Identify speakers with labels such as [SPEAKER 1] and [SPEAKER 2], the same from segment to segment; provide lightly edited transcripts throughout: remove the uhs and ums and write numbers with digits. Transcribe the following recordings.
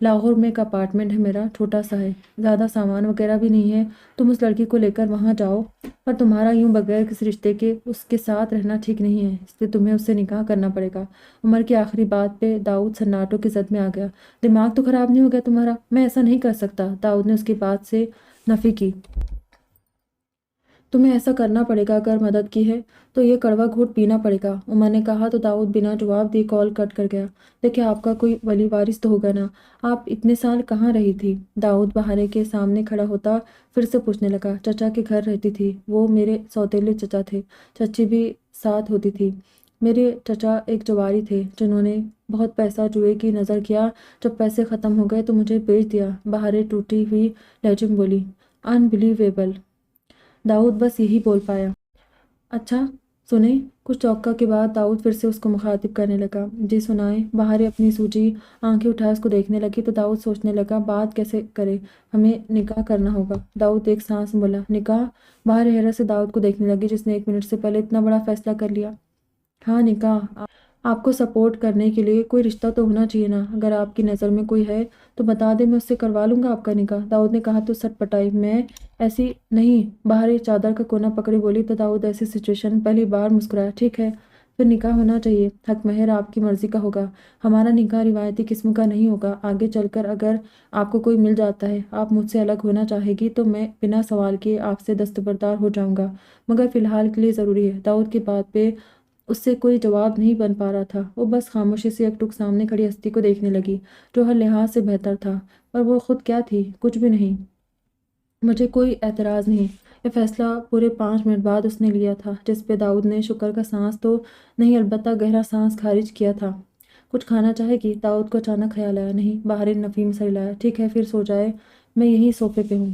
[SPEAKER 1] لاہور میں ایک اپارٹمنٹ ہے میرا، چھوٹا سا ہے، زیادہ سامان وغیرہ بھی نہیں ہے۔ تم اس لڑکی کو لے کر وہاں جاؤ، پر تمہارا یوں بغیر کسی رشتے کے اس کے ساتھ رہنا ٹھیک نہیں ہے، اس لیے تمہیں اس سے نکاح کرنا پڑے گا۔ عمر کی آخری بات پہ داؤد سناٹوں کی زد میں آ گیا۔ دماغ تو خراب نہیں ہو گیا تمہارا؟ میں ایسا نہیں کر سکتا، داؤد نے اس کی بات سے نفی کی۔ تمہیں ایسا کرنا پڑے گا، اگر مدد کی ہے تو یہ کڑوا گھونٹ پینا پڑے گا، عمر نے کہا تو داؤد بنا جواب دیے کال کٹ کر گیا۔ دیکھیں آپ کا کوئی ولی وارث تو ہوگا نا، آپ اتنے سال کہاں رہی تھی؟ داؤد بہارے کے سامنے کھڑا ہوتا پھر سے پوچھنے لگا۔ چچا کے گھر رہتی تھی، وہ میرے سوتیلے چچا تھے، چچی بھی ساتھ ہوتی تھی۔ میرے چچا ایک جواری تھے جنہوں نے بہت پیسہ جوئے کی نظر کیا، جب پیسے ختم ہو گئے تو مجھے بیچ دیا، بہارے ٹوٹی ہوئی لہجے میں بولی۔ انبلیویبل، داؤد بس یہی بول پایا۔ اچھا سنیں، کچھ چوکا کے بعد داؤد پھر سے اس کو مخاطب کرنے لگا۔ جی سنائیں۔ بہارے اپنی سوجی آنکھیں اٹھائے اس کو دیکھنے لگی تو داؤد سوچنے لگا بات کیسے کرے، ہمیں نکاح کرنا ہوگا۔ داؤد ایک سانس میں بولا، نکاح؟ بہارے حیرت سے داؤد کو دیکھنے لگی جس نے 1 منٹ سے پہلے اتنا بڑا فیصلہ کر لیا۔ ہاں نکاح، آپ کو سپورٹ کرنے کے لیے کوئی رشتہ تو ہونا چاہیے نا، اگر آپ کی نظر میں کوئی ہے تو بتا دیں، میں اس سے کروا لوں گا آپ کا نکاح۔ داؤد نے کہا تو سٹ پٹائی، میں ایسی نہیں۔ بہارے چادر کا کونا پکڑے بولی تو داؤد ایسی سچویشن میں پہلی بار مسکرایا۔ ٹھیک ہے پھر نکاح ہونا چاہیے، حق مہر آپ کی مرضی کا ہوگا، ہمارا نکاح روایتی قسم کا نہیں ہوگا۔ آگے چل کر اگر آپ کو کوئی مل جاتا ہے، آپ مجھ سے الگ ہونا چاہے گی تو میں بنا سوال کیے آپ سے دستبردار ہو جاؤں گا، مگر فی الحال کے لیے ضروری ہے۔ داؤد کی بات پہ اس سے کوئی جواب نہیں بن پا رہا تھا، وہ بس خاموشی سے ایک ٹک سامنے کھڑی ہستی کو دیکھنے لگی جو ہر لحاظ سے بہتر تھا، پر وہ خود کیا تھی؟ کچھ بھی نہیں۔ مجھے کوئی اعتراض نہیں، یہ فیصلہ پورے 5 منٹ بعد اس نے لیا تھا، جس پہ داؤد نے شکر کا سانس تو نہیں البتہ گہرا سانس خارج کیا تھا۔ کچھ کھانا چاہے گی؟ داؤد کو اچانک خیال آیا۔ نہیں، بہارے نفیم سر ہلایا۔ ٹھیک ہے پھر سو جائے، میں یہیں صوفے پہ ہوں،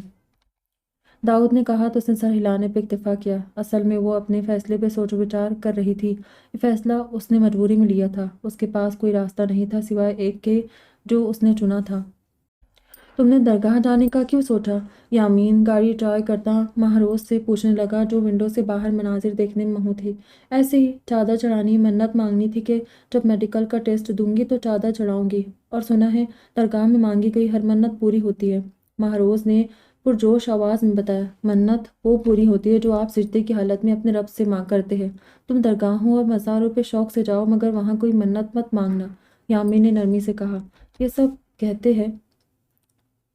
[SPEAKER 1] داؤد نے کہا تو اس نے سر ہلانے پہ اکتفا کیا۔ اصل میں وہ اپنے فیصلے پہ سوچ و بچار کر رہی تھی، یہ فیصلہ اس نے مجبوری میں لیا تھا، اس کے پاس کوئی راستہ نہیں تھا سوائے ایک کے جو اس نے چنا تھا۔ تم نے درگاہ جانے کا کیوں سوچا؟ یامین گاڑی ڈرائیو کرتا مہروز سے پوچھنے لگا جو ونڈو سے باہر مناظر دیکھنے میں مہو تھی۔ ایسے ہی، چادر چڑھانی، منت مانگنی تھی کہ جب میڈیکل کا ٹیسٹ دوں گی تو چادر چڑھاؤں گی، اور سنا ہے درگاہ میں مانگی گئی ہر منت پوری ہوتی ہے، مہروز نے پرجوش آواز میں بتایا۔ منت وہ پوری ہوتی ہے جو آپ سجدے کی حالت میں اپنے رب سے مانگ کرتے ہیں، تم درگاہوں اور مزاروں پہ شوق سے جاؤ مگر وہاں کوئی منت مت مانگنا، یامین نے نرمی سے کہا۔ یہ سب کہتے ہیں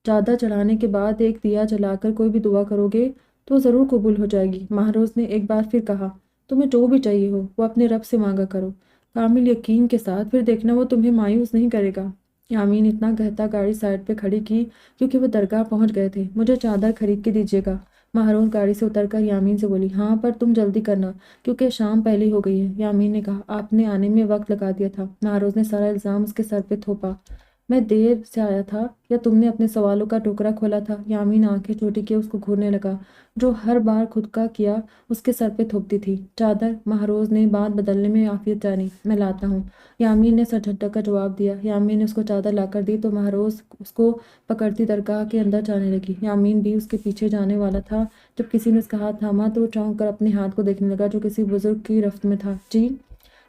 [SPEAKER 1] چادر چڑھانے کے بعد ایک دیا جلا کر کوئی بھی دعا کرو گے تو ضرور قبول ہو جائے گی، مہروز نے ایک بار پھر کہا۔ تمہیں جو بھی چاہیے ہو وہ اپنے رب سے مانگا کرو، کامل یقین کے ساتھ، پھر دیکھنا وہ تمہیں مایوس نہیں کرے گا۔ یامین اتنا کہتا گاڑی سائڈ پہ کھڑی کی کیونکہ وہ درگاہ پہنچ گئے تھے۔ مجھے چادر خرید کے دیجیے گا، مہروز گاڑی سے اتر کر یامین سے بولی۔ ہاں پر تم جلدی کرنا کیونکہ شام پہلی ہو گئی ہے، یامین نے کہا۔ آپ نے آنے میں وقت لگا دیا تھا، مہروز نے سارا الزام اس کے سر پہ تھوپا۔ میں دیر سے آیا تھا یا تم نے اپنے سوالوں کا ٹوکرا کھولا تھا؟ یامین آنکھیں چھوٹی کیے اس کو گھورنے لگا، جو ہر بار خود کا کیا اس کے سر پہ تھوپتی تھی۔ چادر، مہروز نے بات بدلنے میں عافیت جانی۔ میں لاتا ہوں، یامین نے سر جھٹک کر جواب دیا۔ یامین نے اس کو چادر لا کر دی تو مہروز اس کو پکڑتی درگاہ کے اندر جانے لگی۔ یامین بھی اس کے پیچھے جانے والا تھا جب کسی نے اس کا ہاتھ تھاما تو وہ چونک کر اپنے ہاتھ کو دیکھنے لگا جو کسی بزرگ کی رفت میں تھا۔ جی؟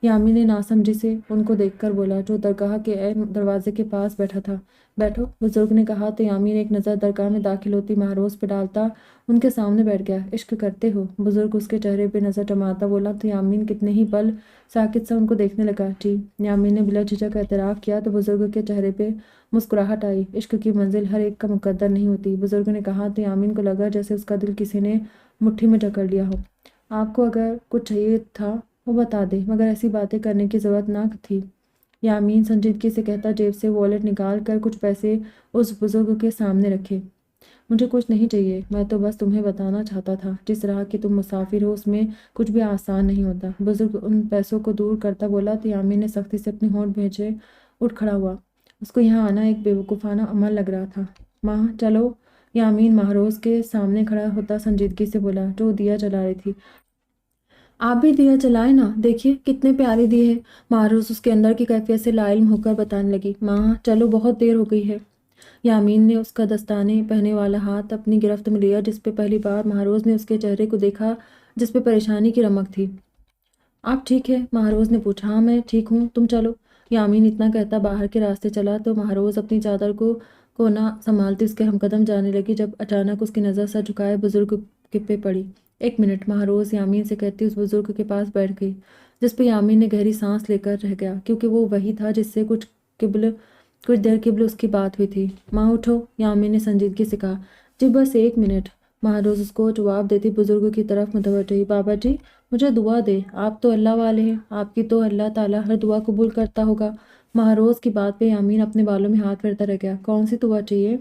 [SPEAKER 1] یامین نے ناسمجھی سے ان کو دیکھ کر بولا جو درگاہ کے دروازے کے پاس بیٹھا تھا۔ بیٹھو، بزرگ نے کہا تو یامین ایک نظر درگاہ میں داخل ہوتی مہروز پہ ڈالتا ان کے سامنے بیٹھ گیا۔ عشق کرتے ہو؟ بزرگ اس کے چہرے پہ نظر جماتا بولا تو یامین کتنے ہی پل ساکت سا ان کو دیکھنے لگا۔ جی؟ یامین نے بلا جھجک اعتراف کیا تو بزرگ کے چہرے پہ مسکراہٹ آئی۔ عشق کی منزل ہر ایک کا مقدر نہیں ہوتی، بزرگ نے کہا تو یامین کو لگا جیسے اس کا دل کسی نے مٹھی میں جکڑ لیا ہو۔ آپ کو اگر کچھ چاہیے تھا وہ بتا دے، مگر ایسی باتیں کرنے کی ضرورت نہ تھی، یامین سنجیدگی سے کہتا جیب سے والیٹ نکال کر کچھ پیسے اس بزرگ کے سامنے رکھے۔ مجھے کچھ نہیں چاہیے، میں تو بس تمہیں بتانا چاہتا تھا جس طرح کہ تم مسافر ہو اس میں کچھ بھی آسان نہیں ہوتا۔ بزرگ ان پیسوں کو دور کرتا بولا تو یامین نے سختی سے اپنے ہونٹ بھینچے اٹھ کھڑا ہوا۔ اس کو یہاں آنا ایک بیوقوفانہ عمل لگ رہا تھا۔ ماں چلو، یامین مہروز کے سامنے کھڑا ہوتا سنجیدگی سے بولا جو دیا جلا رہی تھی۔ آپ بھی دیا جلائے نا، دیکھیے کتنے پیارے دیے ہیں، مہروز اس کے اندر کی کیفیت سے لا علم ہو کر بتانے لگی۔ ماں چلو، بہت دیر ہو گئی ہے۔ یامین نے اس کا دستانے پہنے والا ہاتھ اپنی گرفت میں لیا جس پہ پہلی بار مہروز نے اس کے چہرے کو دیکھا جس پہ پریشانی کی رمق تھی۔ آپ ٹھیک ہے؟ مہروز نے پوچھا۔ ہاں میں ٹھیک ہوں، تم چلو۔ یامین اتنا کہتا باہر کے راستے چلا تو مہروز اپنی چادر کو نہ سنبھالتی اس کے ہم قدم جانے لگی جب اچانک اس کی نظر سر جھکائے بزرگ پہ پڑی۔ 1 منٹ، مہروز یامین سے کہتی اس بزرگ کے پاس بیٹھ گئی، جس پہ یامین نے گہری سانس لے کر رہ گیا، کیونکہ وہ وہی تھا جس سے کچھ دیر قبل اس کی بات ہوئی تھی۔ ماں اٹھو، یامین نے سنجیدگی سے کہا۔ جی بس 1 منٹ، مہروز اس کو جواب دیتی بزرگ کی طرف متوجہ ہوئی۔ بابا جی، مجھے دعا دے، آپ تو اللہ والے ہیں، آپ کی تو اللہ تعالیٰ ہر دعا قبول کرتا ہوگا۔ مہروز کی بات پہ یامین اپنے بالوں میں ہاتھ پھیرتا رہ گیا۔ کون سی دعا چاہیے؟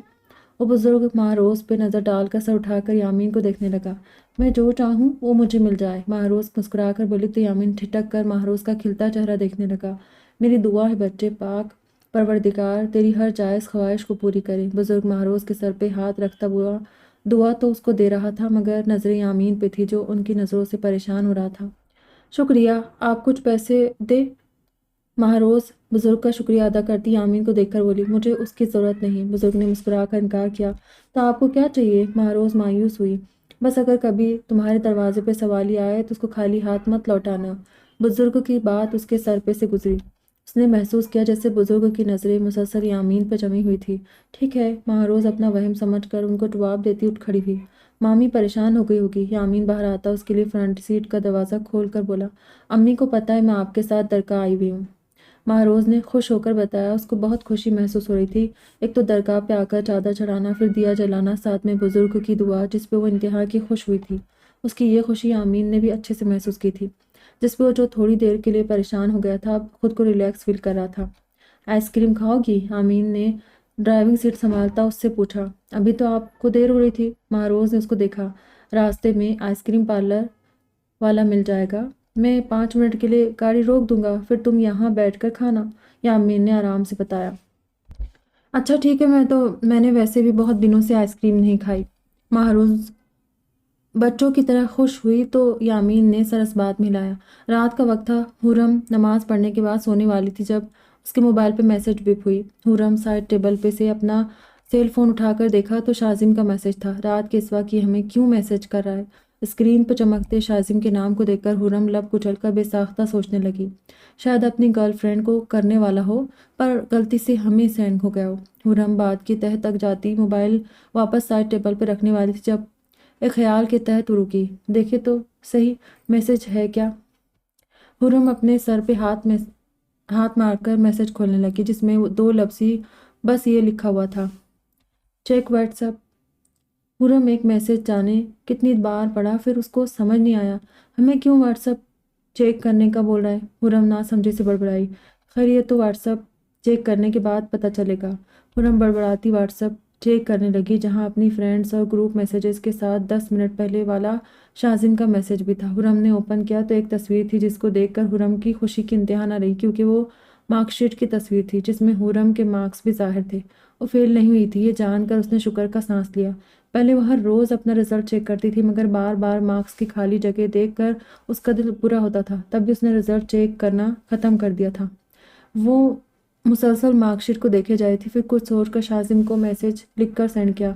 [SPEAKER 1] وہ بزرگ مہروز پہ نظر ڈال کر سر اٹھا کر یامین کو دیکھنے لگا۔ میں جو چاہوں وہ مجھے مل جائے، مہروز مسکرا کر بولی تو یامین ٹھٹک کر مہروز کا کھلتا چہرہ دیکھنے لگا۔ میری دعا ہے بچے پاک پروردگار تیری ہر جائز خواہش کو پوری کرے۔ بزرگ مہروز کے سر پہ ہاتھ رکھتا ہوا دعا تو اس کو دے رہا تھا، مگر نظریں یامین پہ تھی جو ان کی نظروں سے پریشان ہو رہا تھا۔ شکریہ، آپ کچھ پیسے دے؟ مہروز بزرگ کا شکریہ ادا کرتی یامین کو دیکھ کر بولی۔ مجھے اس کی ضرورت نہیں، بزرگ نے مسکرا کر انکار کیا۔ تو آپ کو کیا چاہیے؟ مہروز مایوس ہوئی۔ بس اگر کبھی تمہارے دروازے پہ سوالی آئے تو اس کو خالی ہاتھ مت لوٹانا۔ بزرگ کی بات اس کے سر پہ سے گزری۔ اس نے محسوس کیا جیسے بزرگ کی نظریں مسلسل یامین پہ جمی ہوئی تھی۔ ٹھیک ہے، مہروز اپنا وہم سمجھ کر ان کو جواب دیتی اٹھ کھڑی ہوئی۔ مامی پریشان ہو گئی ہوگی، یامین باہر آتا اس کے لیے فرنٹ سیٹ کا دروازہ کھول کر بولا۔ امی کو پتہ ہے میں آپ کے ساتھ درگاہ آئی ہوئی ہوں، مہروز نے خوش ہو کر بتایا۔ اس کو بہت خوشی محسوس ہو رہی تھی، ایک تو درگاہ پہ آ کر چادر چڑھانا، پھر دیا جلانا، ساتھ میں بزرگ کی دعا جس پہ وہ انتہا کی خوش ہوئی تھی۔ اس کی یہ خوشی یامین نے بھی اچھے سے محسوس کی تھی، جس پہ وہ جو تھوڑی دیر کے لیے پریشان ہو گیا تھا اب خود کو ریلیکس فیل کر رہا تھا۔ آئس کریم کھاؤ گی؟ یامین نے ڈرائیونگ سیٹ سنبھالتا اس سے پوچھا۔ ابھی تو آپ کو دیر ہو رہی تھی، مہروز نے اس کو دیکھا۔ راستے میں آئس کریم پارلر والا مل جائے گا، میں 5 منٹ کے لیے گاڑی روک دوں گا، پھر تم یہاں بیٹھ کر کھانا، یامین نے آرام سے بتایا۔ اچھا ٹھیک ہے، میں نے ویسے بھی بہت دنوں سے آئس کریم نہیں کھائی۔ مہروز بچوں کی طرح خوش ہوئی تو یامین نے سر اس بات میں لایا۔ رات کا وقت تھا، حورم نماز پڑھنے کے بعد سونے والی تھی جب اس کے موبائل پہ میسج بیپ ہوئی۔ حورم سائڈ ٹیبل پہ سے اپنا سیل فون اٹھا کر دیکھا تو شازم کا میسج تھا۔ رات کے اس وقت یہ ہمیں کیوں میسج کر رہا ہے؟ اسکرین پہ چمکتے شازم کے نام کو دیکھ کر حورم لب کچل کر بے ساختہ سوچنے لگی، شاید اپنی گرل فرینڈ کو کرنے والا ہو پر غلطی سے ہمیں سینڈ ہو گیا ہو۔ حورم بات کی تہہ تک جاتی موبائل واپس سائڈ ٹیبل پہ رکھنے والی تھی جب ایک خیال کے تحت رکی۔ دیکھے تو صحیح میسج ہے کیا؟ حورم اپنے سر پہ ہاتھ مار کر میسج کھولنے لگی، جس میں 2 لفظ ہی بس یہ لکھا ہوا تھا، چیک واٹس ایپ۔ حورم ایک میسج جانے کتنی بار پڑھا، پھر اس کو سمجھ نہیں آیا ہمیں کیوں واٹس ایپ چیک کرنے کا بول رہا ہے۔ حورم نہ سمجھی سے بڑبڑائی، خیر یہ تو واٹس ایپ چیک کرنے کے بعد پتہ چلے گا۔ حورم بڑبڑاتی واٹس ایپ چیک کرنے لگی، جہاں اپنی فرینڈز اور گروپ میسیجز کے ساتھ 10 منٹ پہلے والا شازم کا میسج بھی تھا۔ حورم نے اوپن کیا تو ایک تصویر تھی جس کو دیکھ کر حورم کی خوشی کی انتہا نہ رہی، کیونکہ وہ مارک شیٹ کی تصویر تھی جس میں حورم کے مارکس بھی ظاہر تھے۔ وہ فیل نہیں ہوئی تھی، یہ جان کر اس نے شکر کا سانس لیا۔ پہلے وہ ہر روز اپنا رزلٹ چیک کرتی تھی، مگر بار بار مارکس کی خالی جگہ دیکھ کر اس کا دل برا ہوتا تھا، تب بھی اس نے رزلٹ چیک کرنا ختم کر دیا تھا۔ وہ مسلسل مارک شیٹ کو دیکھے جا رہی تھی، پھر کچھ سوچ کر شازم کو میسج لکھ کر سینڈ کیا۔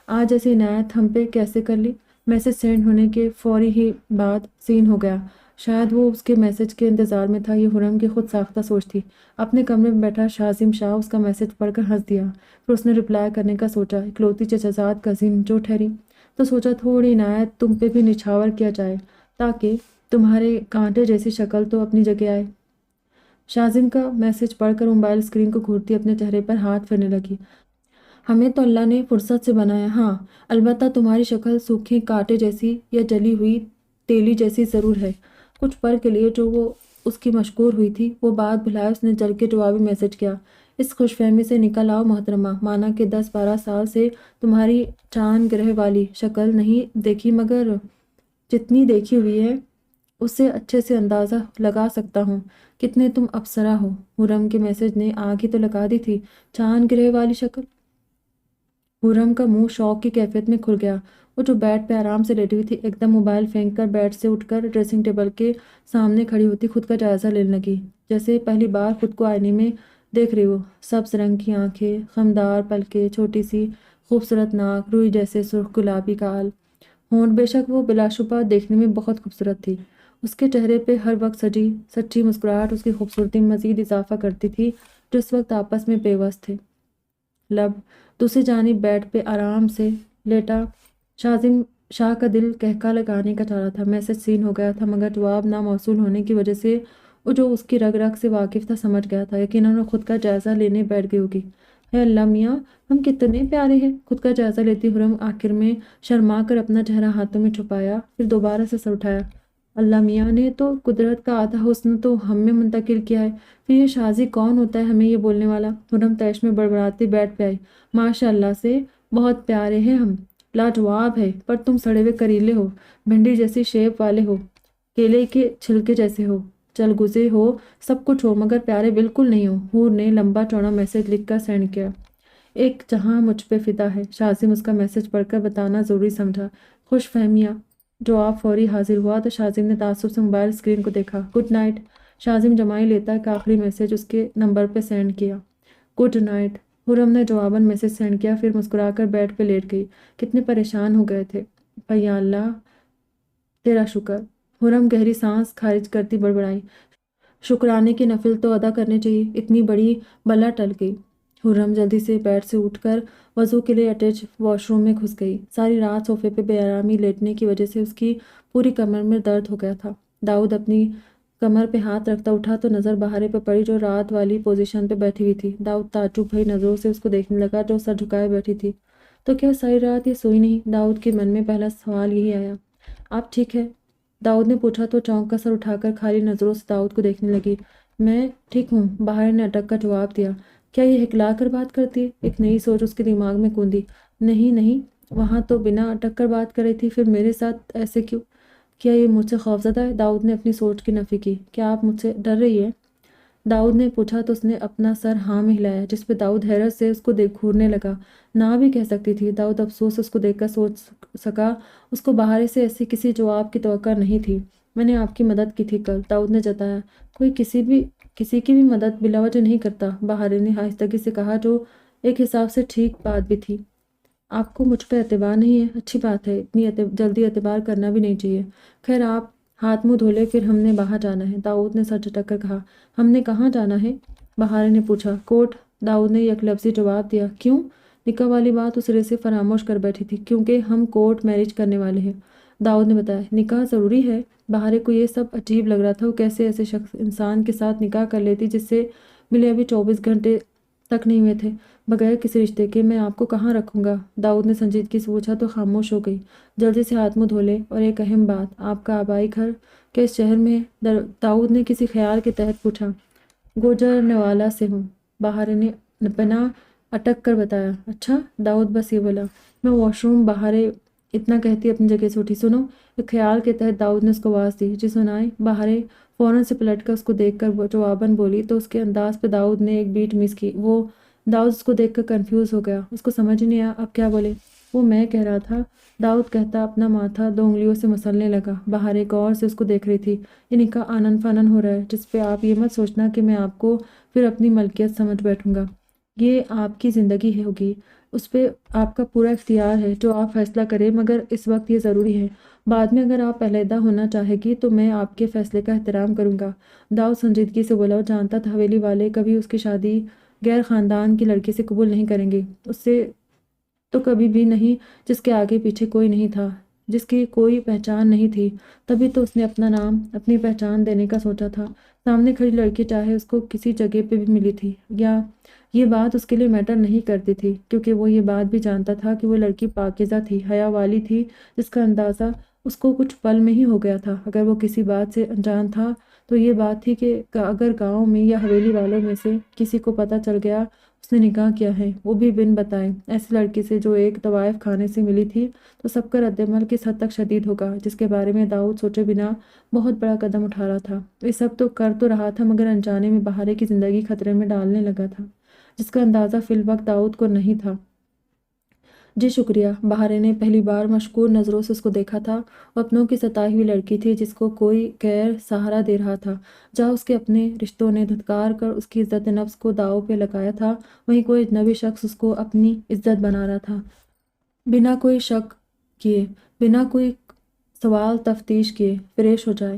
[SPEAKER 1] آج ایسی عنایت ہم پہ کیسے کر لی؟ میسج سینڈ ہونے کے فوری ہی بعد سین ہو گیا۔ شاید وہ اس کے میسج کے انتظار میں تھا، یہ حرم کی خود ساختہ سوچ تھی۔ اپنے کمرے میں بیٹھا شازم شاہ اس کا میسج پڑھ کر ہنس دیا، پھر اس نے رپلائی کرنے کا سوچا۔ اکلوتی چچازاد کزن جو ٹھہری تو سوچا تھوڑی عنایت تم پہ بھی نچھاور کیا جائے تاکہ تمہارے کانٹے جیسی شکل تو اپنی جگہ آئے۔ شازم کا میسج پڑھ کر موبائل اسکرین کو گھورتی اپنے چہرے پر ہاتھ پھیرنے لگی۔ ہمیں تو اللہ نے فرصت سے بنایا، ہاں البتہ تمہاری شکل سوکھی کانٹے جیسی یا جلی ہوئی تیلی جیسی ضرور ہے۔ کچھ پل کے لیے جو وہ اس کی مشکور ہوئی تھی وہ بات بھلائے اس نے جل کے جوابی میسج کیا۔ اس خوش فہمی سے نکل آؤ محترمہ، مانا کہ 10-12 سال سے تمہاری چاند گرہ والی شکل نہیں دیکھی، مگر جتنی دیکھی ہوئی ہے اس سے اچھے سے اندازہ لگا سکتا ہوں کتنے تم ابصرہ ہو۔ حرم کے میسج نے آگ ہی تو لگا دی تھی، چاند گرہ والی شکل۔ حرم کا منہ شوق کی کیفیت میں کھل گیا۔ وہ جو بیڈ پہ آرام سے لیٹی ہوئی تھی ایک دم موبائل پھینک کر بیڈ سے اٹھ کر ڈریسنگ ٹیبل کے سامنے کھڑی ہوتی خود کا جائزہ لینے لگی، جیسے پہلی بار خود کو آئینے میں دیکھ رہی ہو۔ سبز رنگ کی آنکھیں، خمدار پلکیں، چھوٹی سی خوبصورت ناک، روئی جیسے سرخ گلابی گال، ہونٹ، بے شک وہ بلا شبہ دیکھنے میں بہت خوبصورت تھی۔ اس کے چہرے پہ ہر وقت سچی مسکراہٹ اس کی خوبصورتی میں مزید اضافہ کرتی تھی، جو اس وقت آپس میں پیوست تھے۔ لب دوسری جانب بیڈ پہ آرام سے لیٹا شاہ کا دل کہکا لگانے کا چاہ رہا تھا۔ میسج سین ہو گیا تھا، مگر جواب ناموصول ہونے کی وجہ سے وہ جو اس کی رگ رگ سے واقف تھا سمجھ گیا تھا۔ یقیناً وہ خود کا جائزہ لینے بیٹھ گئی ہوگی۔ ہے اللہ میاں، ہم کتنے پیارے ہیں! خود کا جائزہ لیتی حرم آخر میں شرما کر اپنا چہرہ ہاتھوں میں چھپایا، پھر دوبارہ سے سر اٹھایا۔ اللہ میاں نے تو قدرت کا آدھا حسن تو ہم میں منتقل کیا ہے، پھر یہ شازی کون ہوتا ہے ہمیں یہ بولنے والا؟ حرم تیش میں بڑبڑاتی بیٹھ پہ آئی۔ ماشاء اللہ سے بہت پیارے ہیں ہم، لاجواب ہے، پر تم سڑے ہوئے کریلے ہو، بھنڈی جیسی شیپ والے ہو، کیلے کے چھلکے جیسے ہو، چلگزے ہو، سب کچھ ہو، مگر پیارے بالکل نہیں ہو۔ حور نے لمبا چوڑا میسج لکھ کر سینڈ کیا۔ ایک جہاں مجھ پہ فدا ہے۔ شازم اس کا میسج پڑھ کر بتانا ضروری سمجھا۔ خوش فہمیاں۔ جواب فوری حاضر ہوا تو شازم نے تعصب سے موبائل اسکرین کو دیکھا۔ Good night. شازم جمائی لیتا کہ آخری میسج اس کے نمبر پہ سینڈ کیا۔ Good night. حرم نے جواباً میسج سینڈ کیا، پھر مسکرا کر بیڈ پہ لیٹ گئی۔ کتنے پریشان ہو گئے تھے۔ یا اللہ تیرا شکر۔ حرم گہری سانس خارج کرتی بڑبڑائی۔ شکرانے کی نفل تو ادا کرنے چاہیے، اتنی بڑی بلا ٹل گئی۔ حرم جلدی سے بیڈ سے اٹھ کر وضو کے لیے اٹیچ واش روم میں گھس گئی۔ ساری رات صوفے پہ بے آرامی لیٹنے کی وجہ سے اس کی پوری کمر میں درد ہو گیا تھا۔ داؤد اپنی کمر پہ ہاتھ رکھتا اٹھا تو نظر بہارے پہ پڑی جو رات والی پوزیشن پہ بیٹھی ہوئی تھی۔ داؤد تعجب بھری نظروں سے اس کو دیکھنے لگا جو سر جھکائے بیٹھی تھی۔ تو کیا ساری رات یہ سوئی نہیں؟ داؤد کے من میں پہلا سوال یہی آیا۔ آپ ٹھیک ہے؟ داؤد نے پوچھا تو چونک کر سر اٹھا کر خالی نظروں سے داؤد کو دیکھنے لگی۔ میں ٹھیک ہوں، بہار نے اٹک کر جواب دیا۔ کیا یہ ہکلا کر بات کرتی ہے؟ ایک نئی سوچ اس کے دماغ میں کوندی۔ نہیں، وہاں تو بنا اٹک کر بات کر رہی تھی، پھر میرے ساتھ ایسے کیوں؟ کیا یہ مجھ سے خوفزدہ ہے؟ داؤد نے اپنی سوچ کی نفی کی۔ کیا آپ مجھ سے ڈر رہی ہے؟ داؤد نے پوچھا تو اس نے اپنا سر ہاں میں ہلایا، جس پہ داؤد حیرت سے اس کو گھورنے لگا۔ نہ بھی کہہ سکتی تھی۔ داؤد افسوس اس کو دیکھ کر سوچ سکا اس کو بہارے سے ایسی کسی جواب کی توقع نہیں تھی۔ میں نے آپ کی مدد کی تھی کل، داؤد نے جتایا۔ کوئی کسی کی بھی مدد بلا وجہ نہیں کرتا، بہارے نے آہستگی سے کہا، جو ایک حساب سے ٹھیک بات بھی تھی۔ آپ کو مجھ پہ اعتبار نہیں ہے؟ اچھی بات ہے، اتنی جلدی اعتبار کرنا بھی نہیں چاہیے۔ خیر آپ ہاتھ منہ دھولے، پھر ہم نے باہر جانا ہے، داؤد نے سر جھٹک کر کہا۔ ہم نے کہاں جانا ہے؟ بہارے نے پوچھا۔ کورٹ، داؤد نے یک لفظی جواب دیا۔ کیوں؟ نکاح والی بات اس سرے سے فراموش کر بیٹھی تھی۔ کیونکہ ہم کورٹ میرج کرنے والے ہیں، داؤد نے بتایا۔ نکاح ضروری ہے؟ بہارے کو یہ سب عجیب لگ رہا تھا۔ وہ کیسے ایسے شخص انسان کے ساتھ نکاح کر لیتی جس سے ملے ابھی 24 گھنٹے تک نہیں ہوئے تھے، بغیر کسی رشتے کے؟ میں آپ کو کہاں رکھوں گا؟ داؤد نے سنجیدگی سے پوچھا تو خاموش ہو گئی۔ جلدی سے ہاتھ منہ دھولے۔ اور ایک اہم بات، آپ کا آبائی گھر کیا اس شہر میں ہے؟ داؤد نے کسی خیال کے تحت پوچھا۔ گوجرانوالہ سے ہوں، بہارے نے بنا اٹک کر بتایا۔ اچھا، داؤد بس یہ بولا۔ میں واش روم، بہارے اتنا کہتی اپنی جگہ سے اٹھی۔ سنو، ایک خیال کے تحت داؤد نے اس کو آواز دی۔ جی سنائیں، بہارے فوراً سے پلٹ کر اس کو دیکھ کر جواباً بولی تو اس کے انداز پہ داؤد نے ایک بیٹ مس کی۔ داؤد اس کو دیکھ کر کنفیوز ہو گیا، اس کو سمجھ ہی نہیں آیا اب کیا بولے۔ وہ میں کہہ رہا تھا، داؤد کہتا اپنا ماتھا 2 انگلیوں سے مسلنے لگا۔ بہارے غور سے اس کو دیکھ رہی تھی۔ یہ نکاح آنن فانن ہو رہا ہے، جس پہ آپ یہ مت سوچنا کہ میں آپ کو پھر اپنی ملکیت سمجھ بیٹھوں گا۔ یہ آپ کی زندگی ہوگی، اس پہ آپ کا پورا اختیار ہے، جو آپ فیصلہ کریں، مگر اس وقت یہ ضروری ہے۔ بعد میں اگر آپ علیحدہ ہونا چاہے گی تو میں آپ کے فیصلے کا احترام کروں گا۔ داؤد سنجیدگی سے بولا۔ وہ جانتا تھا حویلی والے کبھی اس کی شادی غیر خاندان کی لڑکی سے قبول نہیں کریں گے، اس سے تو کبھی بھی نہیں جس کے آگے پیچھے کوئی نہیں تھا، جس کی کوئی پہچان نہیں تھی۔ تبھی تو اس نے اپنا نام، اپنی پہچان دینے کا سوچا تھا۔ سامنے کھڑی لڑکی چاہے اس کو کسی جگہ پہ بھی ملی تھی، یا یہ بات اس کے لیے میٹر نہیں کرتی تھی، کیونکہ وہ یہ بات بھی جانتا تھا کہ وہ لڑکی پاکیزہ تھی، حیا والی تھی، جس کا اندازہ اس کو کچھ پل میں ہی ہو گیا تھا۔ اگر وہ کسی بات سے انجان تھا تو یہ بات تھی کہ اگر گاؤں میں یا حویلی والوں میں سے کسی کو پتہ چل گیا اس نے نکاح کیا ہے، وہ بھی بن بتائے، ایسی لڑکی سے جو ایک طوائف خانے سے ملی تھی، تو سب کا رد عمل کس حد تک شدید ہوگا، جس کے بارے میں داؤد سوچے بنا بہت بڑا قدم اٹھا رہا تھا۔ یہ سب تو کر تو رہا تھا، مگر انجانے میں بہارے کی زندگی خطرے میں ڈالنے لگا تھا، جس کا اندازہ فی الوقت داؤد کو نہیں تھا۔ جی شکریہ۔ بہارے نے پہلی بار مشکور نظروں سے اس کو دیکھا تھا۔ وہ اپنوں کی ستائی ہوئی لڑکی تھی جس کو کوئی غیر سہارا دے رہا تھا۔ جہاں اس کے اپنے رشتوں نے دھتکار کر اس کی عزت نفس کو داؤ پہ لگایا تھا، وہیں کوئی اجنبی شخص اس کو اپنی عزت بنا رہا تھا، بنا کوئی شک کیے، بنا کوئی سوال تفتیش کیے۔ فریش ہو جائے۔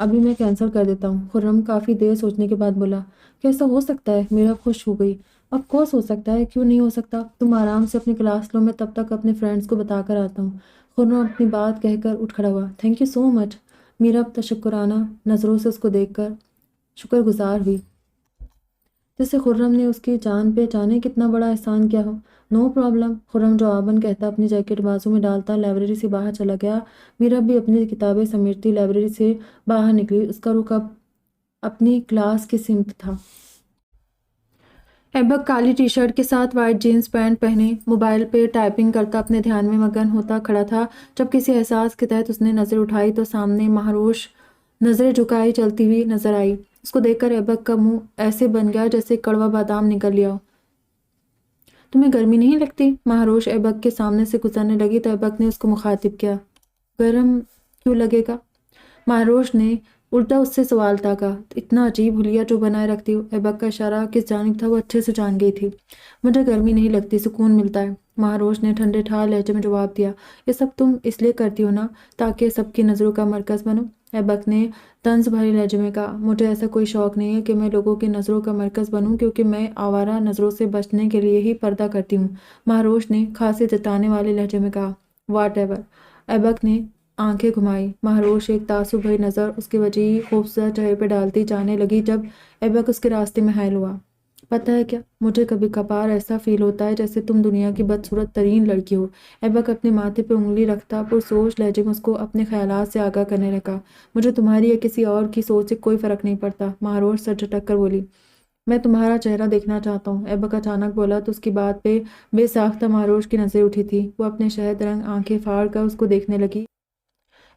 [SPEAKER 1] ابھی میں کینسل کر دیتا ہوں۔ خرم کافی دیر سوچنے کے بعد بولا، کیسا ہو سکتا ہے؟ میرا خوش ہو گئی۔ آف کورس ہو سکتا ہے، کیوں نہیں ہو سکتا؟ تم آرام سے اپنی کلاس لو، میں تب تک اپنے فرینڈس کو بتا کر آتا ہوں۔ خرم اپنی بات کہہ کر اٹھ کھڑا ہوا۔ تھینک یو سو مچ۔ میرب تشکرانہ نظروں سے اس کو دیکھ کر شکر گزار ہوئی، جیسے خرم نے اس کی جان پہ جانے کتنا بڑا احسان کیا ہو۔ نو پرابلم، خرم جواباً کہتا اپنی جیکٹ بازو میں ڈالتا لائبریری سے باہر چلا گیا۔ میرب بھی اپنی کتابیں سمیٹتی لائبریری سے باہر نکلی۔ اس کا رخ اب اپنی کلاس کی سمت تھا۔ ایبک کالی ٹی شرٹ کے ساتھ وائٹ جینز پینٹ پہنے موبائل پہ ٹائپنگ کرتا اپنے دھیان میں مگن ہوتا کھڑا تھا۔ جب کسی احساس کے تحت اس نے نظر اٹھائی تو سامنے مہروش نظریں جھکائے چلتی ہوئی نظر آئی۔ اس کو دیکھ کر ایبک کا منہ ایسے بن گیا جیسے کڑوا بادام نکل لیا ہو۔ تمہیں گرمی نہیں لگتی؟ مہروش ایبک کے سامنے سے گزرنے لگی تو ایبک نے اس کو مخاطب کیا۔ گرم کیوں لگے گا؟ مہروش نے الٹا اس سے سوال تاکا۔ اتنا عجیب حلیہ جو بنائے رکھتی ہو۔ ایبک کا اشارہ کس جانب تھا وہ اچھے سے جان گئی تھی۔ مجھے گرمی نہیں لگتی، سکون ملتا ہے، مہروش نے ٹھنڈے ٹھار لہجے میں جواب دیا۔ یہ سب تم اس لیے کرتی ہو نا تاکہ سب کی نظروں کا مرکز بنو؟ ایبک نے طنز بھرے لہجے میں کہا۔ مجھے ایسا کوئی شوق نہیں ہے کہ میں لوگوں کی نظروں کا مرکز بنوں، کیونکہ میں آوارہ نظروں سے بچنے کے لیے ہی پردہ کرتی ہوں، مہروش نے خاصے جتانے والے لہجے میں کہا۔ واٹ ایور، ایبک نے آنکھیں گھمائی۔ مہروش ایک تعصب بھری نظر اس کے وجیح خوبصورت چہرے پہ ڈالتی جانے لگی جب ایبک اس کے راستے میں حائل ہوا۔ پتہ ہے کیا، مجھے کبھی کبھار ایسا فیل ہوتا ہے جیسے تم دنیا کی بدصورت ترین لڑکی ہو۔ ایبک اپنے ماتھے پہ انگلی رکھتا پرسوچ لہجے میں اس کو اپنے خیالات سے آگاہ کرنے لگا۔ مجھے تمہاری یا کسی اور کی سوچ سے کوئی فرق نہیں پڑتا، مہروش سر جھٹک کر بولی۔ میں تمہارا چہرہ دیکھنا چاہتا ہوں، ایبک اچانک بولا تو اس کی بات پہ بے ساختہ مہروش کی نظریں اٹھی تھی۔ وہ اپنے شہد رنگ آنکھیں پھاڑ کر اس کو دیکھنے لگی۔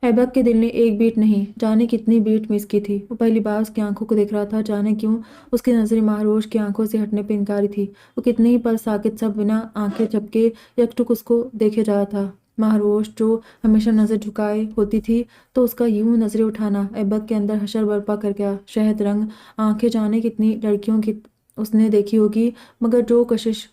[SPEAKER 1] ایبک کے دل نے ایک بیٹ نہیں جانے کتنی بیٹ مس کی تھی۔ وہ پہلی بار اس کی آنکھوں کو دیکھ رہا تھا، جانے کیوں اس کی نظریں مہروش کی آنکھوں سے ہٹنے پہ انکاری تھی۔ وہ کتنے ہی پل ساکت سا بنا آنکھیں جھپکے یکٹک اس کو دیکھے جا رہا تھا۔ مہروش جو ہمیشہ نظر جھکائے ہوتی تھی تو اس کا یوں نظریں اٹھانا ایبک کے اندر حشر برپا کر گیا۔ شہد رنگ آنکھیں جانے کتنی لڑکیوں کی اس نے دیکھی ہوگی، مگر جو کشش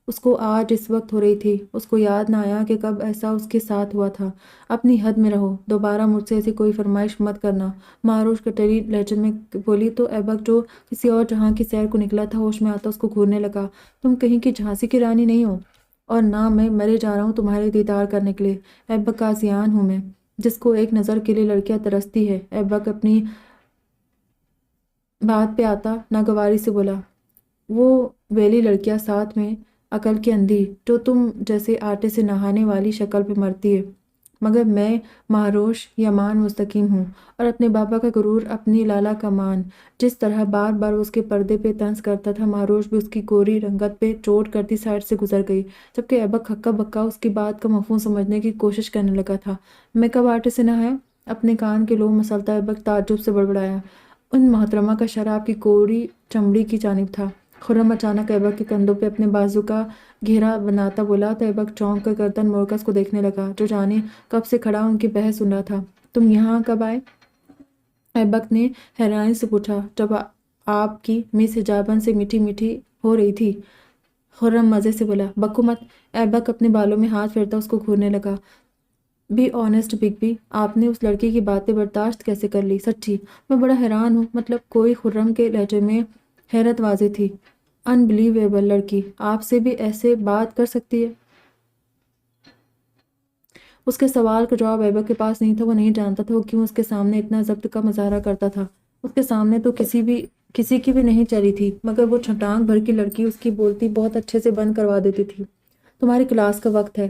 [SPEAKER 1] اس کو آج اس وقت ہو رہی تھی، اس کو یاد نہ آیا کہ کب ایسا اس کے ساتھ ہوا تھا۔ اپنی حد میں رہو، دوبارہ مجھ سے ایسی کوئی فرمائش مت کرنا، مہروش کٹری لہجے میں بولی تو ایبک جو کسی اور جہاں کی سیر کو نکلا تھا ہوش میں آتا اس کو گھورنے لگا۔ تم کہیں کی جھانسی کی رانی نہیں ہو، اور نہ میں مرے جا رہا ہوں تمہارے دیدار کرنے کے لیے۔ ایبک کا آسیان ہوں میں، جس کو ایک نظر کے لیے لڑکیاں ترستی ہے۔ ایبک اپنی بات پہ آتا ناگواری سے بولا۔ وہ ویلی لڑکیاں ساتھ میں عقل کی اندھی جو تم جیسے آٹے سے نہانے والی شکل پہ مرتی ہے، مگر میں مہروش یمان مستقیم ہوں، اور اپنے بابا کا غرور، اپنی لالا کا مان۔ جس طرح بار بار اس کے پردے پہ طنز کرتا تھا، مہروش بھی اس کی گوری رنگت پہ چوٹ کرتی سائڈ سے گزر گئی، جبکہ ایبک ہکا بکا اس کی بات کا مفہوم سمجھنے کی کوشش کرنے لگا تھا۔ میں کب آٹے سے نہایا؟ اپنے کان کے لوب مسلتا ایبک تعجب سے بڑبڑایا۔ ان محترمہ کا اشارہ آپ کی گوری چمڑی کی جانب تھا۔ خرم اچانک ایبک کے کندھوں پہ اپنے بازو کا گھیرا بناتا بولا تو ایبک چونک کر گردن موڑ کر اس کو دیکھنے لگا جو جانے کب سے کھڑا ان کی بحث سن رہا تھا۔ تم یہاں کب آئے؟ ایبک نے حیرانی سے پوچھا۔ جب آپ کی مس حجابن سے میٹھی میٹھی ہو رہی تھی، خرم مزے سے بولا۔ بکو مت، ایبک اپنے بالوں میں ہاتھ پھیرتا اس کو گھورنے لگا۔ بی آنیسٹ بگ بی، آپ نے اس لڑکی کی باتیں برداشت کیسے کر لی؟ سچی میں بڑا حیران ہوں، مطلب کوئی خرم کے لہجے میں حیرت واضح تھی۔ انبلیویبل لڑکی آپ سے بھی ایسے بات کر سکتی ہے؟ اس کے سوال کا جواب ایبک کے پاس نہیں تھا۔ وہ نہیں جانتا تھا وہ کیوں اس کے سامنے اتنا ضبط کا مظاہرہ کرتا تھا۔ اس کے سامنے تو کسی کی بھی نہیں چلی تھی، مگر وہ چھٹانگ بھر کی لڑکی اس کی بولتی بہت اچھے سے بند کروا دیتی تھی۔ تمہاری کلاس کا وقت ہے،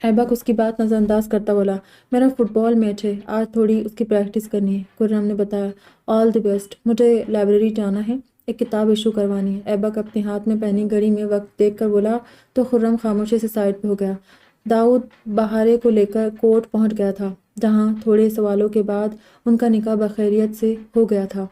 [SPEAKER 1] ایبک اس کی بات نظر انداز کرتا بولا۔ میرا فٹ بال میچ ہے، آج تھوڑی اس کی پریکٹس کرنی ہے، خرم نے بتایا۔ آل دی بیسٹ، مجھے لائبریری جانا ہے، ایک کتاب ایشو کروانی ہے۔ ایبک اپنے ہاتھ میں پہنی گھڑی میں وقت دیکھ کر بولا تو خرم خاموشی سے سائڈ پہ ہو گیا۔ داؤد بہارے کو لے کر کورٹ پہنچ گیا تھا، جہاں تھوڑے سوالوں کے بعد ان کا نکاح بخیریت سے ہو گیا تھا۔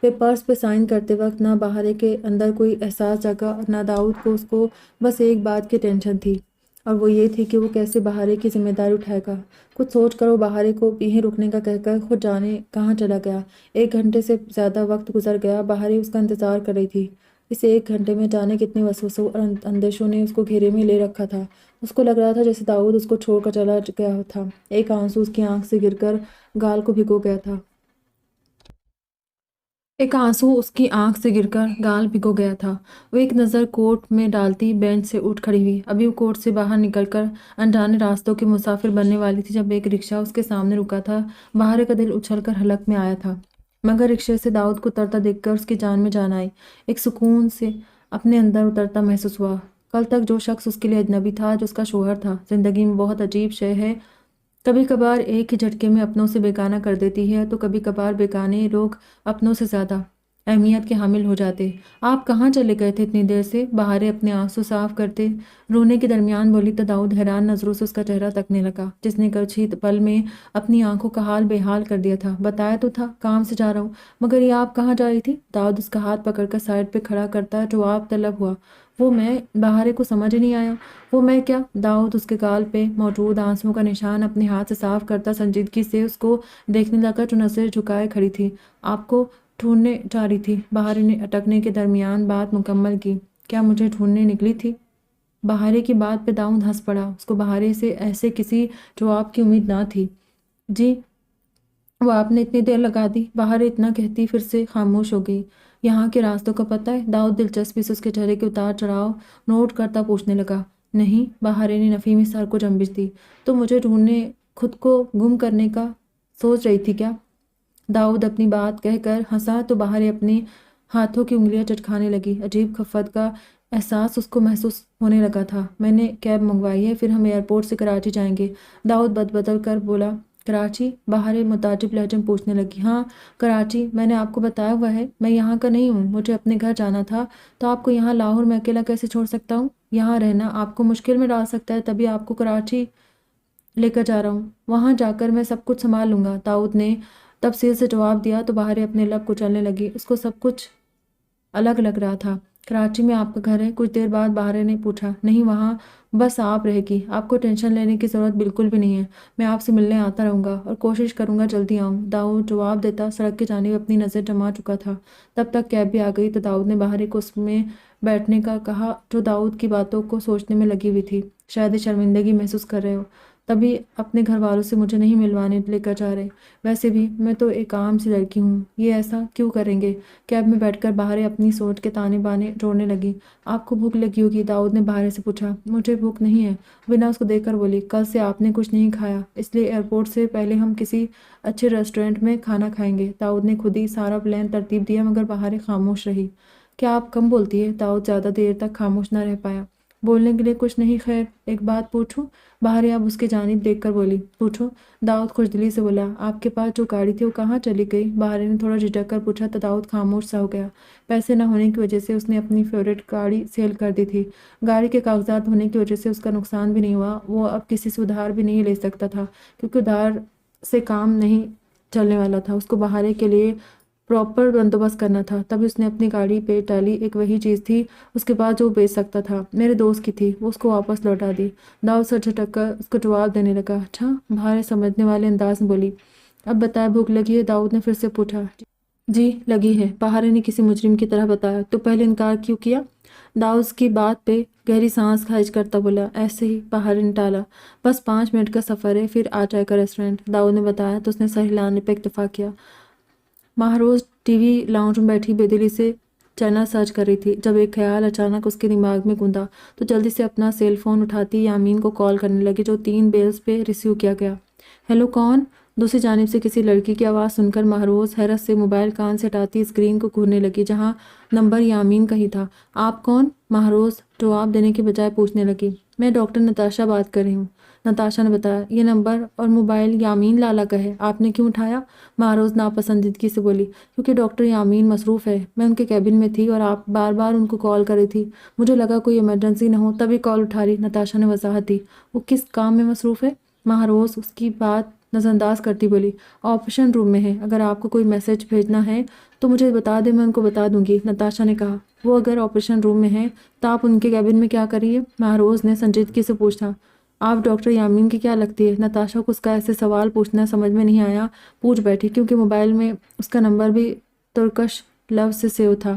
[SPEAKER 1] پیپرز پہ سائن کرتے وقت نہ بہارے کے اندر کوئی احساس جاگا اور نہ داؤد کو۔ اس کو بس ایک بات کی ٹینشن تھی، اور وہ یہ تھی کہ وہ کیسے بہارے کی ذمہ داری اٹھائے گا۔ کچھ سوچ کر وہ بہارے کو یہیں رکنے کا کہہ کر خود جانے کہاں چلا گیا۔ 1 گھنٹے سے زیادہ وقت گزر گیا، بہارے اس کا انتظار کر رہی تھی۔ اس 1 گھنٹے میں جانے کتنے وسوسوں اور اندیشوں نے اس کو گھیرے میں لے رکھا تھا۔ اس کو لگ رہا تھا جیسے داؤد اس کو چھوڑ کر چلا گیا تھا۔ ایک آنسو اس کی آنکھ سے گر کر گال کو بھگو گیا تھا۔ وہ ایک نظر کوٹ میں ڈالتی بینچ سے اٹھ کھڑی ہوئی۔ ابھی وہ کوٹ سے باہر نکل کر انجانے راستوں کی مسافر بننے والی تھی جب ایک رکشہ اس کے سامنے رکا تھا۔ بہارے کا دل اچھل کر حلق میں آیا تھا، مگر رکشے سے داؤد کو اترتا دیکھ کر اس کی جان میں جان آئی۔ ایک سکون سے اپنے اندر اترتا محسوس ہوا۔ کل تک جو شخص اس کے لیے اجنبی تھا، جو اس کا شوہر تھا، زندگی میں بہت عجیب شے ہے۔ کبھی کبھار ایک ہی جھٹکے میں اپنوں سے بیگانہ کر دیتی ہے، تو کبھی کبھار بیگانے لوگ اپنوں سے زیادہ اہمیت کے حامل ہو جاتے۔ آپ کہاں چلے گئے تھے اتنی دیر سے؟ بہارے اپنے آنسو صاف کرتے رونے کے درمیان بولی تو داؤد حیران نظروں سے اس کا چہرہ تکنے لگا، جس نے کچھ ہی پل میں اپنی آنکھوں کا حال بے حال کر دیا تھا۔ بتایا تو تھا کام سے جا رہا ہوں، مگر یہ آپ کہاں جا رہی تھی؟ داؤد اس کا ہاتھ پکڑ کر سائڈ پہ کھڑا کرتا جواب طلب ہوا۔ وہ میں؟ بہارے کو سمجھ نہیں آیا۔ وہ میں کیا؟ داؤد اس کے گال پہ موجود آنسوؤں کا نشان اپنے ہاتھ سے صاف کرتا سنجیدگی سے اس کو دیکھنے لگا جو نظریں جھکائے کھڑی تھی۔ آپ کو ڈھونڈنے جا رہی تھی؟ بہارے نے اٹکنے کے درمیان بات مکمل کی۔ کیا مجھے ڈھونڈنے نکلی تھی؟ بہارے کی بات پہ داؤد ہنس پڑا۔ اس کو بہارے سے ایسے کسی جواب کی امید نہ تھی۔ جی، وہ آپ نے اتنی دیر لگا دی؟ بہارے اتنا کہتی پھر سے خاموش ہو گئی۔ یہاں کے راستوں کا پتہ ہے؟ داؤد دلچسپی سے اس کے چہرے کے اتار چڑھاؤ نوٹ کرتا پوچھنے لگا۔ نہیں، بہارے نے نفی میں سر کو جنبش دی۔ تو مجھے ڈھونڈنے خود کو گم کرنے کا سوچ رہی تھی کیا؟ داؤد اپنی بات کہہ کر ہنسا تو بہارے اپنے ہاتھوں کی انگلیاں چٹکانے لگی۔ عجیب خفت کا احساس اس کو محسوس ہونے لگا تھا۔ میں نے کیب منگوائی ہے، پھر ہم ایئرپورٹ سے کراچی جائیں گے۔ داؤد بدل کر بولا۔ کراچی؟ بہارے متعجب لہجے میں پوچھنے لگی۔ ہاں، کراچی۔ میں نے آپ کو بتایا ہوا ہے میں یہاں کا نہیں ہوں، مجھے اپنے گھر جانا تھا۔ تو آپ کو یہاں لاہور میں اکیلا کیسے چھوڑ سکتا ہوں؟ یہاں رہنا آپ کو مشکل میں ڈال سکتا ہے، تبھی آپ کو کراچی لے کر جا رہا ہوں۔ وہاں جا کر میں سب کچھ سنبھال لوں گا، داؤد نے تفصیل سے جواب دیا تو بہارے اپنے لب کچلنے لگی۔ اس کو سب کچھ الگ لگ رہا تھا۔ کراچی میں آپ کا گھر ہے؟ کچھ دیر بعد بہارے نے پوچھا۔ نہیں، وہاں بس آپ رہے گی، آپ کو ٹینشن لینے کی ضرورت بالکل بھی نہیں ہے۔ میں آپ سے ملنے آتا رہوں گا اور کوشش کروں گا جلدی آؤں، داؤد جواب دیتا سڑک کی جانب اپنی نظر جما چکا تھا۔ تب تک کیب بھی آ گئی تو داؤد نے بہارے کو اس میں بیٹھنے کا کہا جو داؤد کی باتوں کو سوچنے میں لگی ہوئی تھی۔ شاید شرمندگی محسوس کر رہے ہو، تبھی اپنے گھر والوں سے مجھے نہیں ملوانے لے کر جا رہے۔ ویسے بھی میں تو ایک عام سی لڑکی ہوں، یہ ایسا کیوں کریں گے؟ کیب میں بیٹھ کر بہارے اپنی سوچ کے تانے بانے جوڑنے لگی۔ آپ کو بھوک لگی ہوگی، داؤد نے بہارے سے پوچھا۔ مجھے بھوک نہیں ہے، بنا اس کو دیکھ کر بولی۔ کل سے آپ نے کچھ نہیں کھایا، اس لیے ایئرپورٹ سے پہلے ہم کسی اچھے ریسٹورینٹ میں کھانا کھائیں گے۔ داؤد نے خود ہی سارا پلان ترتیب دیا، مگر بہارے خاموش رہی۔ کیا آپ کم بولتی ہے؟ داؤد زیادہ دیر تک خاموش نہ رہ پایا۔ بولنے کے لیے کچھ نہیں، خیر ایک بات پوچھوں؟ بہارے اب اس کی جانب دیکھ کر بولی۔ پوچھو، داؤد خوش دلی سے بولا۔ آپ کے پاس جو گاڑی تھی وہ کہاں چلی گئی؟ بہارے نے تھوڑا جھجک کر پوچھا تو داؤد خاموش سا ہو گیا۔ پیسے نہ ہونے کی وجہ سے اس نے اپنی فیورٹ گاڑی سیل کر دی تھی۔ گاڑی کے کاغذات ہونے کی وجہ سے اس کا نقصان بھی نہیں ہوا۔ وہ اب کسی سے ادھار بھی نہیں لے سکتا تھا، کیونکہ ادھار سے کام نہیں چلنے والا تھا۔ اس کو بہارے کے لیے پراپر بندوبست کرنا تھا، تبھی اس نے اپنی گاڑی بیچ ڈالی۔ ایک وہی چیز تھی اس کے پاس جو بیچ سکتا تھا، میرے دوست کی تھی، وہ اس کو واپس لوٹا دی۔ داؤد سر جھٹک کر اس کو جواب دینے لگا۔ اچھا، بہارے سمجھنے والے انداز میں بولی۔ اب بتایا، بھوک لگی ہے؟ داؤد نے پھر سے پوچھا۔ جی لگی ہے، بہارے نے کسی مجرم کی طرح بتایا۔ تو پہلے انکار کیوں کیا؟ داؤد اس کی بات پہ گہری سانس خارج کرتا بولا۔ ایسے ہی، بہارے نے ٹالا۔ بس 5 منٹ کا سفر ہے، پھر آ جائے گا ریسٹورینٹ، داؤد نے بتایا تو اس نے سر ہلانے پہ اکتفا کیا۔ مہروز ٹی وی لاؤنج میں بیٹھی بے دلی سے چینل سرچ کر رہی تھی جب ایک خیال اچانک اس کے دماغ میں گوندا تو جلدی سے اپنا سیل فون اٹھاتی یامین کو کال کرنے لگی، جو 3 بیلز پہ ریسیو کیا گیا۔ ہیلو، کون؟ دوسری جانب سے کسی لڑکی کی آواز سن کر مہروز حیرت سے موبائل کان سے ہٹاتی اسکرین کو گھورنے لگی جہاں نمبر یامین کا ہی تھا۔ آپ کون؟ مہروز جواب دینے کے بجائے پوچھنے لگی۔ میں ڈاکٹر نتاشا بات کر رہی ہوں، نتاشا نے بتایا۔ یہ نمبر اور موبائل یامین لالا کا ہے، آپ نے کیوں اٹھایا؟ مہروز ناپسندیدگی سے بولی۔ کیونکہ ڈاکٹر یامین مصروف ہے، میں ان کے کیبن میں تھی اور آپ بار بار ان کو کال کر رہی تھی، مجھے لگا کوئی ایمرجنسی نہ ہو تبھی کال اٹھا رہی، نتاشا نے وضاحت دی۔ وہ کس کام میں مصروف ہے؟ مہروز اس کی بات نظر انداز کرتی بولی۔ آپریشن روم میں ہے، اگر آپ کو کوئی میسج بھیجنا ہے تو مجھے بتا دیں، میں ان کو بتا دوں گی، نتاشا نے کہا۔ وہ اگر آپریشن روم میں ہے تو آپ ان کے کیبن میں کیا کر رہی ہے؟ مہروز نے سنجیدگی سے پوچھا۔ آپ ڈاکٹر یامین کی کیا لگتی ہے؟ نتاشا کو اس کا ایسے سوال پوچھنا سمجھ میں نہیں آیا، پوچھ بیٹھی کیونکہ موبائل میں اس کا نمبر بھی ترکش لفظ سے سیو تھا۔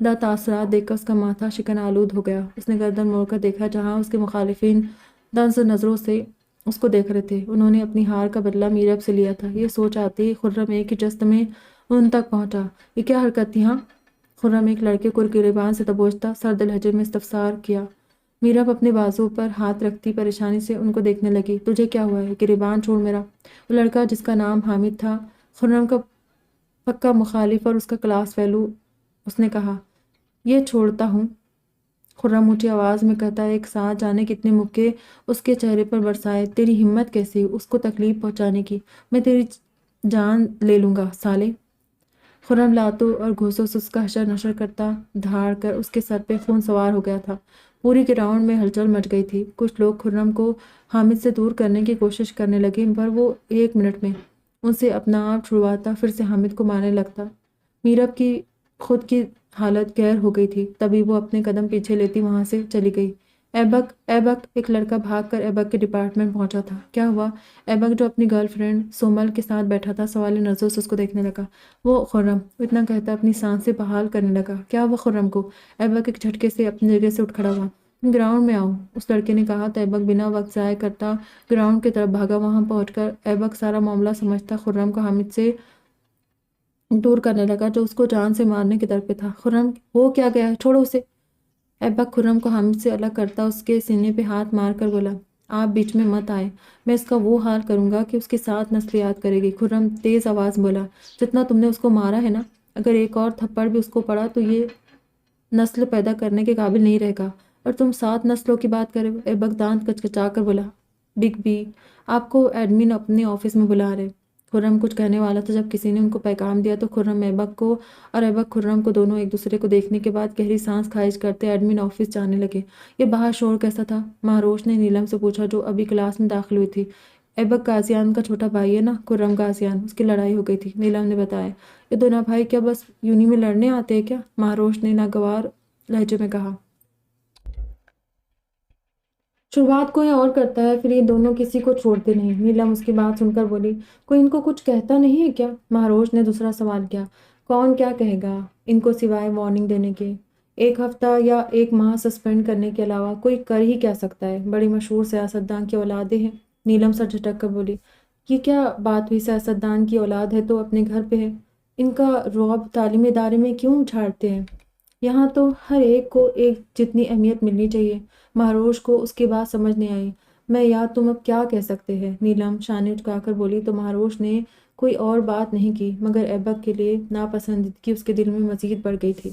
[SPEAKER 1] تاثرات دیکھ کر اس کا ماتھا شکن آلود ہو گیا۔ اس نے گردن موڑ کر دیکھا جہاں اس کے مخالفین دنس نظروں سے اس کو دیکھ رہے تھے۔ انہوں نے اپنی ہار کا بدلہ میرب سے لیا تھا۔ یہ سوچ آتے ہی خرم ایک ہی جست میں ان تک پہنچا۔ یہ کیا حرکت تھی؟ ہاں؟ خرم ایک لڑکے کو گریبان سے دبوچتا سرد لہجے میں استفسار کیا۔ میرب اپنے بازو پر ہاتھ رکھتی پریشانی سے ان کو دیکھنے لگی۔ تجھے کیا ہوا ہے؟ گریبان چھوڑ میرا۔ وہ لڑکا جس کا نام حامد تھا، خرم کا پکا مخالف اور اس کا کلاس فیلو، اس نے کہا، یہ چھوڑتا ہوں۔ خرم اونچی آواز میں کہتا ایک ساتھ جانے کتنے مکے اس کے چہرے پر برسائے۔ تیری ہمت کیسی اس کو تکلیف پہنچانے کی؟ میں تیری جان لے لوں گا سالے۔ خرم لاتوں اور گھوسوں سے اس کا حشر نشر کرتا دھاڑ کر اس کے سر پہ خون سوار ہو گیا تھا۔ پوری گراؤنڈ میں ہلچل مچ گئی تھی۔ کچھ لوگ خرم کو حامد سے دور کرنے کی کوشش کرنے لگے، پر وہ ایک منٹ میں ان سے اپنا آپ چھڑواتا پھر سے حامد کو مارنے لگتا۔ میرب کی خود کی حالت گیر ہو گئی تھی، تبھی وہ اپنے قدم پیچھے لیتی وہاں سے چلی گئی۔ ایبک، ایبک! ایک لڑکا بھاگ کر ایبک کے ڈپارٹمنٹ پہنچا تھا۔ کیا ہوا؟ ایبک جو اپنی گرل فرینڈ سومل کے ساتھ بیٹھا تھا سوالی نظروں سے اس کو دیکھنے لگا۔ وہ خرم! وہ اتنا کہتا اپنی سانسیں بحال کرنے لگا۔ کیا ہوا خرم کو؟ ایبک ایک جھٹکے سے اپنی جگہ سے اٹھ کھڑا ہوا۔ گراؤنڈ میں آؤ، اس لڑکے نے کہا تو ایبک بنا وقت ضائع کرتا گراؤنڈ کی طرف بھاگا۔ وہاں پہنچ کر ایبک سارا معاملہ سمجھتا خرم کو حامد سے دور کرنے لگا جو اس کو جان سے مارنے کی در پہ تھا۔ خرم! ہو کیا گیا ہے؟ چھوڑو اسے! ایبک خرم کو حامد سے الگ کرتا اس کے سینے پہ ہاتھ مار کر بولا، آپ بیچ میں مت آئے، میں اس کا وہ حال کروں گا کہ اس کے ساتھ نسلیات کرے گی۔ خرم تیز آواز بولا، جتنا تم نے اس کو مارا ہے نا، اگر ایک اور تھپڑ بھی اس کو پڑا تو یہ نسل پیدا کرنے کے قابل نہیں رہے گا، اور تم 7 نسلوں کی بات کرے۔ ایبک دانت کچکچا کر بولا، بگ بی، آپ کو ایڈمن اپنے آفس میں بلا رہے۔ خرم کچھ کہنے والا تھا جب کسی نے ان کو پیغام دیا تو خرم ایبک کو اور ایبک خرم کو دونوں ایک دوسرے کو دیکھنے کے بعد گہری سانس خارج کرتے ایڈمن آفس جانے لگے۔ یہ باہر شور کیسا تھا؟ مہاروش نے نیلم سے پوچھا جو ابھی کلاس میں داخل ہوئی تھی۔ ایبک غازیان کا چھوٹا بھائی ہے نا، خرم غازیان، اس کی لڑائی ہو گئی تھی، نیلم نے بتایا۔ یہ دونوں بھائی کیا بس یونی میں لڑنے آتے ہیں کیا؟ مہاروش نے ناگوار لہجے میں کہا۔ شروعات کوئی اور کرتا ہے، پھر یہ دونوں کسی کو چھوڑتے نہیں۔ نیلم اس کی بات سن کر بولی، کوئی ان کو کچھ کہتا نہیں ہے کیا؟ مہاروش نے دوسرا سوال کیا۔ کون کیا کہے گا ان کو سوائے وارننگ دینے کے؟ 1 ہفتہ یا 1 ماہ سسپینڈ کرنے کے علاوہ کوئی کر ہی کیا سکتا ہے؟ بڑی مشہور سیاستدان کی اولادیں ہیں۔ نیلم سر جھٹک کر بولی، یہ کیا بات ہوئی؟ سیاستدان کی اولاد ہے تو اپنے گھر پہ ہے، ان کا رعب تعلیمی ادارے میں کیوں جھاڑتے ہیں؟ یہاں تو ہر ایک کو ایک جتنی اہمیت ملنی چاہیے۔ مہاروش کو اس کی بات سمجھ نہیں آئی۔ میں یا تم اب کیا کہہ سکتے ہیں؟ نیلم شانے اٹھا کر بولی تو مہاروش نے کوئی اور بات نہیں کی، مگر ایبک کے لیے ناپسندیدگی اس کے دل میں مزید بڑھ گئی تھی۔